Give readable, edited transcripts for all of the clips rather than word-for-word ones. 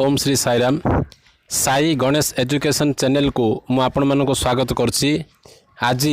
ओम Shri Sairam Sai Ganesh education channel को मु आपण मानको स्वागत करछि। आज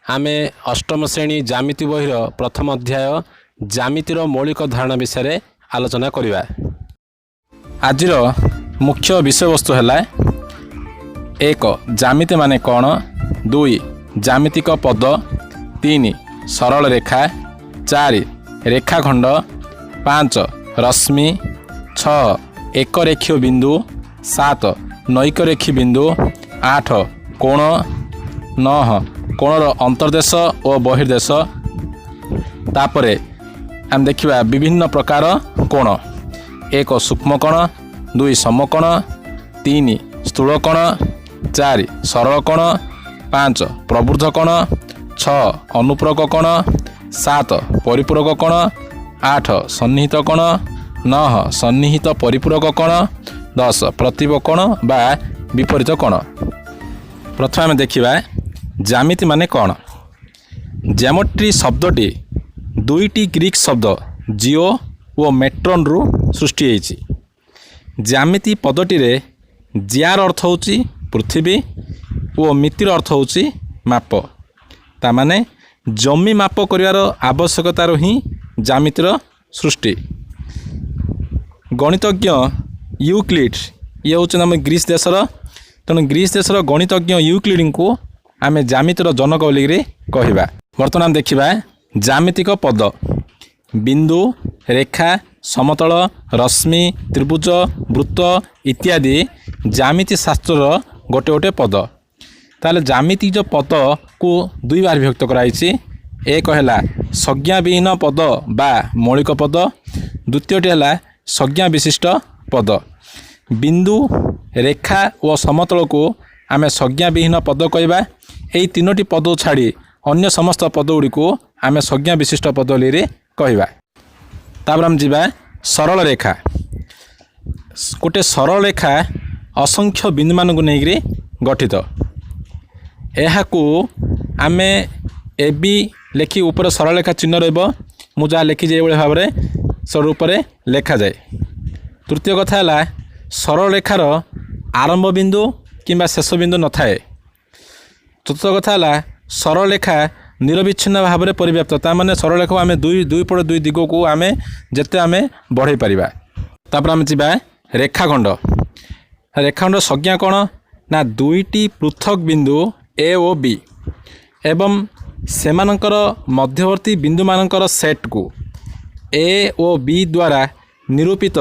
आमे अष्टम श्रेणी ज्यामिति बहिर प्रथम अध्याय ज्यामितिर मौलिक धारणा विषय आलोचना करिबा। आजिर मुख्य विषय वस्तु है एक ज्यामिति माने कौन, दुई ज्यामितिक पद, तीन सरल रेखा, चार रेखाखंड, पाँच रश्मि, छ एक रेखीय बिंदु, सात नैक रेखी बिंदु, आठ कोण, नौ कोणर अंतर्देश और बहिर्देश। तापरे आम देखिबा विभिन्न प्रकार कोण, एक सूक्ष्म कोण, दुई समकोण, तीन स्थूल कोण, चार सरल कोण, पाँच प्रबुद्ध कोण, छ अनुपूरक कोण, सात परिपूरक कोण, आठ सन्निहित कोण, नौ सन्निहित परिपूरक कोण, दस प्रतिब कोण बा विपरीत कोण। प्रथम आम देखिबा ज्यामिति माने कौन। ज्यामेट्री शब्दटी दुईटी ग्रीक शब्द जिओ और मेट्रन रु सृष्टि होईछि। ज्यामिति पदटी रे जियार अर्थ होछि पृथ्वी और मितिर अर्थ होछि माप। ता माने जमी माप करिवार आवश्यकतार ही ज्यामितिर सृष्टि। गणितज्ञ यूक्लिड ये हूँ आम ग्रीस देशर, तेणु ग्रीस देशर गणितज्ञ यूक्लिड को आम ज्यामितिर जनक बोलिकी कहवा। बर्तमान देखा ज्यामितिक पद बिंदु, रेखा, समतल, रश्मि, त्रिभुज, वृत्त इत्यादि ज्यामिति शास्त्र गोटे गोटे पद। ताले ज्यामिति जो पद को दुई बार विभक्त कराई। एक है संज्ञा विहीन पद बा मौलिक पद, द्वितीयटी है संज्ञा विशिष्ट पद। बिंदु, रेखा और समतल को आम संज्ञा विहीन पद कहवा। यही तीनोटी पद छाड़ी अन्य समस्त पद गुड़ी को आम संज्ञा विशिष्ट पद कहवा। तापर हम जीवा सरल रेखा। गोटे सरल रेखा असंख्य बिंदु मानक नहीं गठित। यह आम ए बी लेखि ऊपर सरल रेखा चिन्ह रहा मुझा लिखी ये भाव में रूप लेखा जाए। तृतीय कथा है सरल रेखार आरंभ बिंदु किंबा शेष बिंदु न थाए। चतुर्थ कथा है सरल रेखा निरविच्छिन्न भाव में परिव्याप्त। ताने सरल रेखा आम दुई पट दुई दिग को आम जिते आम बढ़ई पारिबा। तापर आम जीवा रेखाखंड। रेखाखंड संज्ञा कौन ना दुईटी पृथक बिंदु ए और बी एवं सेमानंकर मध्यवर्ती बिंदु मानकर सेट को ए और बी द्वारा निरूपित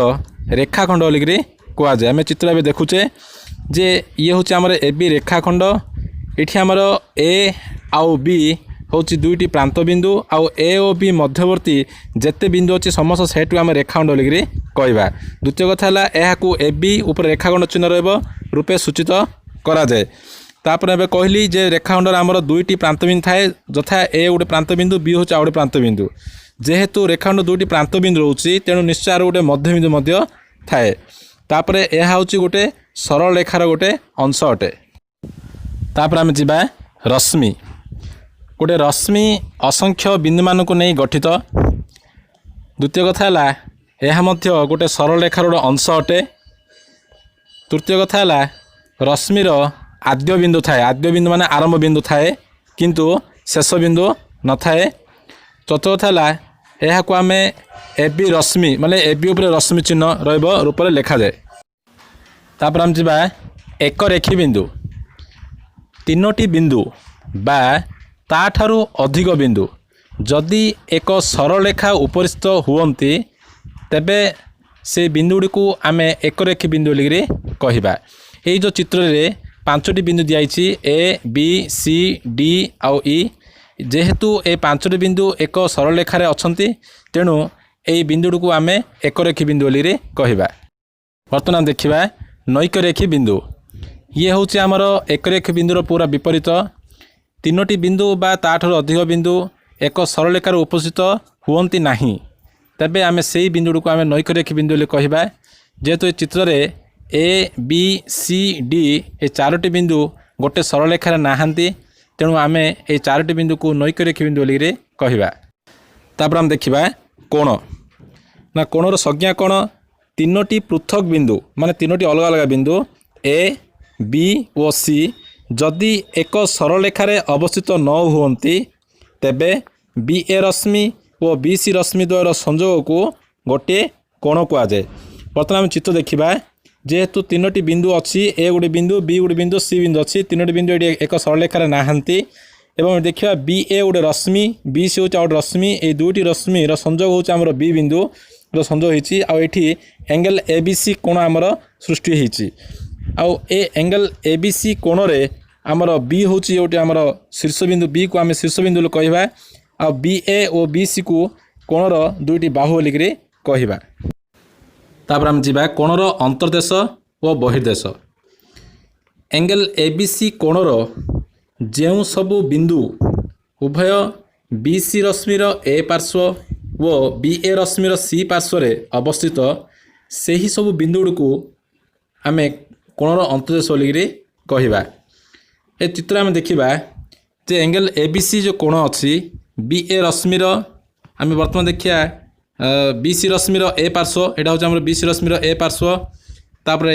रेखाखंड बोलिकी कहुए। आम चित्र भी देखुचे जे ये हूँ आमर ए बी रेखाखंड। ये आमर ए आउ बी हूँ दुईटी प्रांत बिंदु आउ ए और बी मध्यवर्ती जेते बिंदु अच्छी समस्त सेट को आम रेखाखंड बोलिकी कहवा। द्वितीय कथा है यह ए बी उपर रेखाखंड चिन्ह रूपे सूचित करा जाए। तापर एबे कहली जे रेखाखंडर आमर दुईटी प्रांत बिंदु थाए यथा ए गोटे प्रांत बिंदु बी हूँ आउ गोटे प्रांत बिंदु। जेहेतु रेखाखंड दुईटी प्रांत बिंदु रोचे तेणु निश्चय गोटे मध्य बिंदु मध्य थाए। तापर यह हूँ गोटे सरल रेखार गोटे अंश अटे। तापर आम जीवा रश्मि। गोटे रश्मि असंख्य बिंदु मानक नहीं गठित। द्वितीय कथा है यह गोटे सरल रेखार गोटे अंश अटे। तृतीय कथा है रश्मिर आद्य बिंदु थाए। आद्य बिंदु माने आरंभ बिंदु थाए किंतु शेष बिंदु न थाए। चतुर्थ है यह को आम ए बी रश्मि माने ए बी उपर रश्मि चिन्ह रूप लेखा जाए। तापर हम जीवा एक रेखी बिंदु। तीनोटी बिंदु बा ताठारु अधिक बिंदु जदि एक सरल रेखा उपरिस्थ हुवंती तेबे से बिंदु गुड़ी को आम एक रेखी बिंदु बोलिकी कहवा। यही जो चित्र रे पांचटी बिंदु दिखाई ए बी सी डी आउ ई। जेहेतु ए पांचटी बिंदु एक सरल रेखार अच्छी तेणु यही बिंदु को आम एक रेखी बिंदु बोलिकी कहवा। बर्तमान देखा नैक रेखी बिंदु। ये हूँ आमर एक रेखी बिंदुर पूरा विपरीत। तीनोटी बिंदु बा ताठारु अधिक बिंदु एक सरल रेखार उपस्थित हुवंती नहीं तेबे आम से बिंदु को आम नैक रेखी बिंदु बोली कहवा। जेहेतु चित्र रे ए बी सी डी ये चारोटी बिंदु गोटे सरल रेखार नाहांती तेणु आम ये चारोटी बिंदु को नैक रेखी बिंदु बोलिकी कहवा। तापर आम देखा कोण ना कोणर संज्ञा कोण तीनोटी पृथक बिंदु माने तीनोटी अलग अलग बिंदु ए बी और सी जदि एक सरलरेखार अवस्थित न हुअन्ति तेबे बी ए रश्मि और बी सी रश्मि द्वयर संयोग को गोटे कोण कहुए। बर्तमान आम चित्र देखा जेहेतु तीनोटी बिंदु अच्छी ए गोटे बिंदु बी गोटे बिंदु सी बिंदु अच्छी तीनोटी बिंदु ये एक सरलरेखार नहांती एवं देखा बी ए गोटे रश्मि बी सी हूँ गोटे रश्मि ये दुईटी रश्मि संयोग होमर बी बिंदु संयोग होती आठी एंगल ए बी सी कोण आमर सृष्टि होती आउ A angle A B C कोण रे आमर बी हूँ गोटे आमर शीर्ष बिंदु बी को आम शीर्ष बिंदु कहवा आ बी ए और बी सी को कोणर दुईटी बाहु बोलिक कहवा। तापर आम जावा कोणर अंतर्देश और बहिर्देश एंगल ए बी सी कोणर जो सबु बिंदु उभय बी सी रश्मिर ए पार्श्व व बी ए रश्मिर सी पार्श्व अवस्थित से ही सबु बिंदु को आम कोणर अंतर्देश बोलिक कहवा। ए चित्र आम देखा जे एंगल ए बी सी जो कोण अच्छी बी ए रश्मिर आम बर्तमान देखिया बी सी रश्मिर ए पार्श्व यहाँ हूँ बी सी रश्मिर ए पार्श्व तापर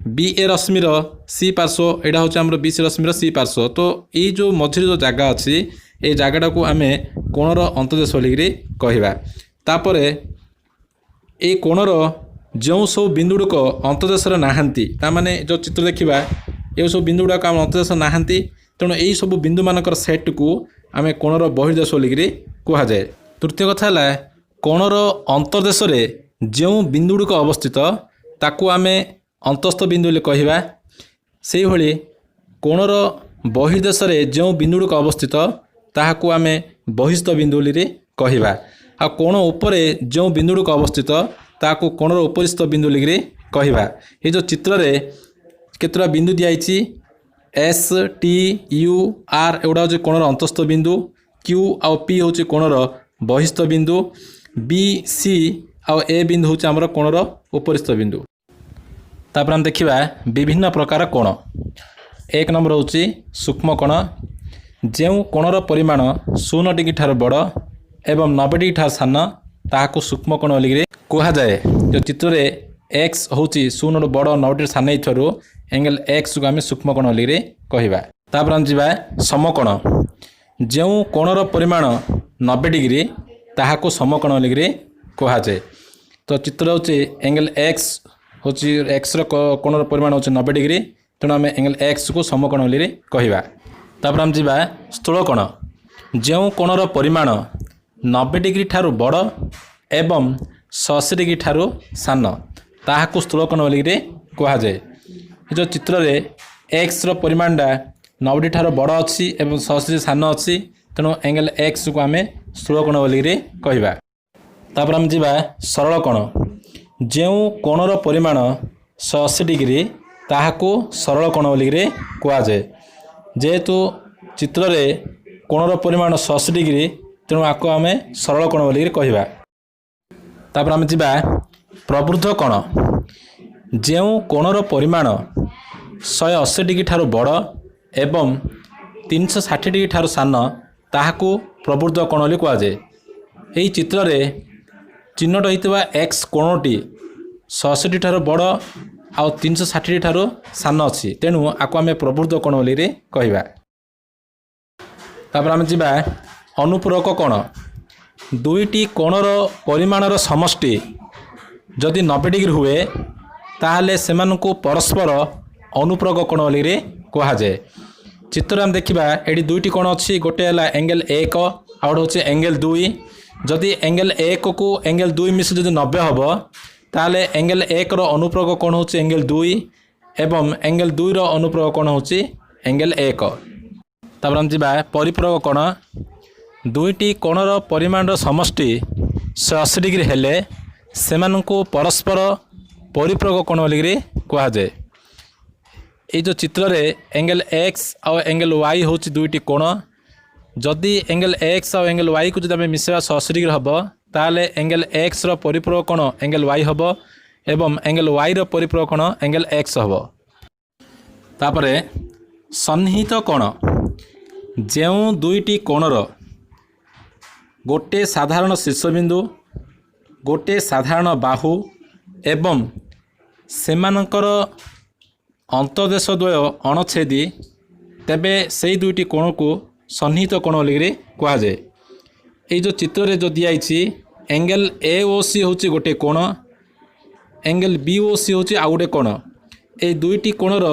बी ए रश्मिर सी पार्श्व यहाँ हूँ बी सी रश्मिर सी पार्श्व तो ये जो मझिरे जो जगह अच्छी ये जगटा को आम कोणर अंतर्देश बोलिक कहवा। तापर ये कोणर जो सब बिंदु गुड़क अंतर्देश नहांती तामाने जो चित्र देखा ये सब बिंदु गुड़ाक आम अंतर्देश नहांती तेणु यही सब बिंदु मानकर सेट को आम कोणर बहिर्देश बोलिक कहुए। तृतीय कथा है कोणर अंतर्देश जो बिंदु गुड़िक अवस्थित ताकू आम अंतस्थ बिंदु कहवा से भली कोणर बहिर्देश जो बिंदु गुड़िक अवस्थित ताहाकू आम बहिस्थ बिंदु कहवा आ कोण उपर जो बिंदु गुड़िक अवस्थित ताकू कोणर उपरिस्थ बिंदु कहवा। ये जो चित्र रे केतरा बिंदु दिखाई एस टी यू आर एगुड़ा हूँ कोणर अंतस्थ बिंदु क्यू आउ पी हूँ कोणर बहिस्थ बिंदु बी सी आउ ए बिंदु हूँ आमर कोणर उपरिस्थ बिंदु। तापर हम देखा विभिन्न प्रकार कोण। एक नंबर हूँ सूक्ष्म कोण जो कोणर परिमाण 0 डिग्री ठार बड़ एवं 90 डिग्री ठार सान ताहाकू सूक्ष्म कोण बोलिक कहुए। जो चित्र रे एक्स हूँ 0 बड़ 90 डिग्री सान थरू एंगल एक्स को आम सूक्ष्म कोण बोलिक कहवा। तापर हम जावा समकोण जो कोणर परिमाण 90 डिग्री ताहाकू समकोण बोलिक कहुए। तो चित्र हूँ एंगल एक्स हूँ एक्स कोणर परिमाण हूँ 90 डिग्री तेणु आम एंगल एक्स को समकोण बोलिक कहवा। तापर हम जावा स्थूल कोण जो कोणर परिमाण 90 डिग्री ठारू बड़ एवं 80 डिग्री ठारू सान ताहाकू स्थूल कोण बोलिक कहुए। जो चित्र रे एक्स परिमाणटा 90 डिग्री ठारू बड़ अच्छी एवं 80 डिग्री सान अच्छी तेणु एंगल एक्स को आम स्थूल कोण बोलिक कहवा। तापर हम जावा सरल कोण जो कोणर परिमाण 180 डिग्री ताहाकू सरल कोण बोलिक कहुए। जेहेतु चित्र रे कोणर परिमाण 180 डिग्री तेणु आपको आम सरल कोण बोलिक कहवा। तापर हम जावा प्रवृद्ध कोण जो कोणर परिमाण 180 डिग्री ठारू बड़ एवं 360 डिग्री ठारू सान ताहाकू प्रवृद्ध कोण बोली कहुए। यही चित्र रे चिन्हट होता एक्स कोणटी 180 डिग्री ठारू बड़ आउ 360 डिग्री ठारू सान अच्छी तेणु आपको आम प्रवृद्ध कोण बोलिक कहवा। तापर आम जावा अनुपूरक कोण दुईटी कोणर परिमाणर समष्टि जदि 90 डिग्री हुए ताहले सेमानकु परस्पर अनुपूरक कोण बोलिक कहुए। चित्र आम देखा ये दुईटी कोण अच्छी गोटे है एंगल 1 आउ गोटे हूँ एंगल 2 जदि एंगल 1 को एंगल 2 मिसी जो 90 हम ताहले एंगल 1 रो अनुपूरक कोण हूँ एंगल 2 एवं एंगल 2 रो अनुपूरक कोण हूँ एंगल 1। तापर हम जावा परिपूरक कोण दुईटी कोणर परिमाणर समष्टि 180 डिग्री हेले सेमानकु परस्पर परिपूरक कोण बोलिक कहुए। ये जो चित्र रे एंगल एक्स आउ एंगल वाई हूँ दुईटी कोण जदि एंगल एक्स आउ एंगल वाई को जब आम मिसेवा 180 डिग्री हम ताहले एंगल एक्स रो परिपूरक कोण एंगल वाई हम एवं एंगल वाई रो परिपूरक कोण एंगल एक्स हम। तापर सन्निहित कोण जो दुईटी कोणर गोटे साधारण शीर्षबिंदु गोटे साधारण बाहु एवं सेमानंकर अंतर्देश द्वय अणछेदी तेबे से दुईटी कोण को सन्निहित कोण बोलिकी कहुए। ये जो चित्र रे जो दिखाई एंगल ए ओ सी हूँ गोटे कोण, एंगल बी ओ सी हूँ आउ गोटे कोण। ये दुईटी कोणर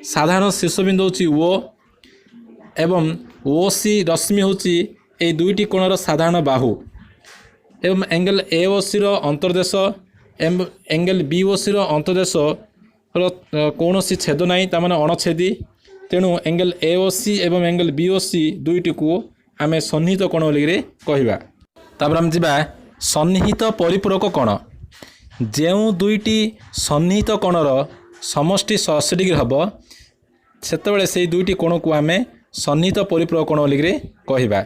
साधारण शीर्षबिंदु हूँ ओ एवं ओ सी रश्मि हूँ ये दुईटी कोणर साधारण बाहु एवं एंगल ए ओ सी अंतर्देश एवं एंगल बी ओ सी अंतर्देश कौन छेद ना ताने अणछेदी। तेणु एंगल ए ओ सी एवं एंगल बी ओ सी दुईटी को आम सन्निहित कोण बोलिकी कहवा। तापर आम जा सन्निहित परिपूरक कोण। जो दुईटी सन्निहित कोणर समष्टि 180 डिग्री हम सेतबेले से दुईटी कोण को आम सन्निहित परिपूरक कोण बोलिकी कहवा।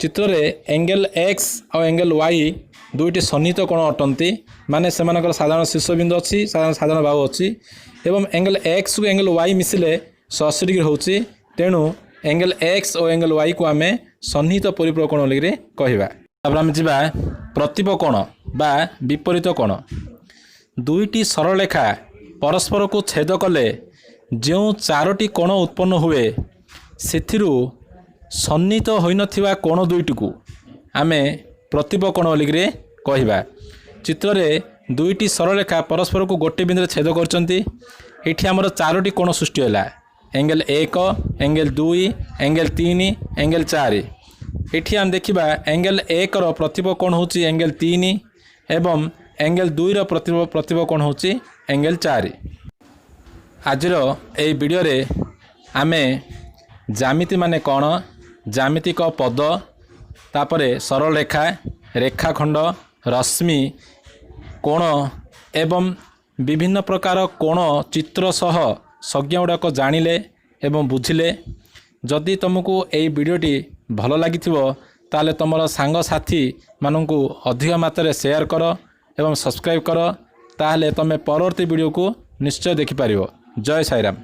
चित्र रे एंगल एक्स और एंगल वाई दुईटी सन्निहित कोण अटंती माने सेमानकर साधारण शीर्षबिंदु अच्छी साधारण बाहु अच्छी एवं एंगल एक्स को एंगल वाई मिसिले 180 डिग्री होची। तेणु एंगल एक्स और एंगल वाई को आम सन्निहित परिपूरक कोण बोलिकी कहवा। तापर आम जा प्रतिप कोण बा विपरीत कोण। दुईटी सरलरेखा परस्पर को छेद कले जो 4टी कोण उत्पन्न हुए सेथिरु सन्निहित होई नथिबा कोण दुईटी को आम प्रतिप कोण बोलिकी कहवा। चित्र रे दुईटी सरलरेखा परस्पर को गोटे बिंदु छेद करचंती। एठी हमर 4टी कोण सृष्टि होला, एंगल 1 एंगल 2 एंगल 3 एंगल 4। एठी हम देखिबा एंगल 1 रो प्रतिप कोण होची एंगल 3 एवं एंगल 2 रो प्रतिप कोण होची एंगल 4। आजर ए वीडियो रे आमे ज्यामिति माने कोण, ज्यामितिक पद, तापरे सरल रेखा, रेखाखंड, रश्मि, कोण एवं विभिन्न प्रकार कोण चित्र सह संज्ञा गुड़ाक जानिले एवं बुझिले। जदि तुमको यही वीडियोटी भल लगी ताले तुमर सांग साथी मानू अधिक मात्रा शेयर कर एवं सब्सक्राइब कर, ताहले तुम परवर्ती वीडियो को निश्चय देखिपार। जय साईराम।